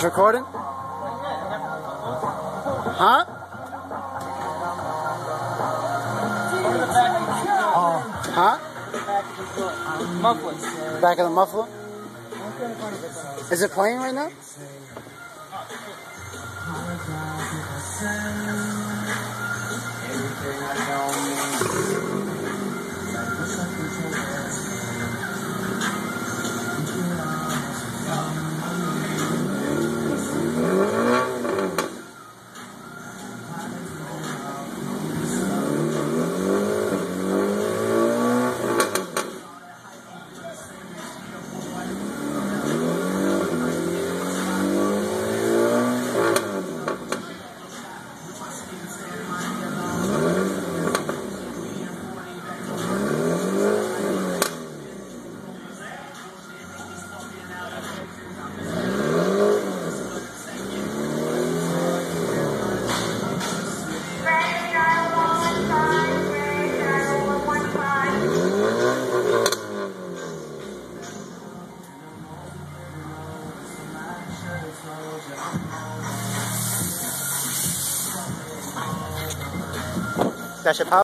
It's recording? Huh? Huh? Muffler. Back of the muffler? Is it playing right now? That's your power.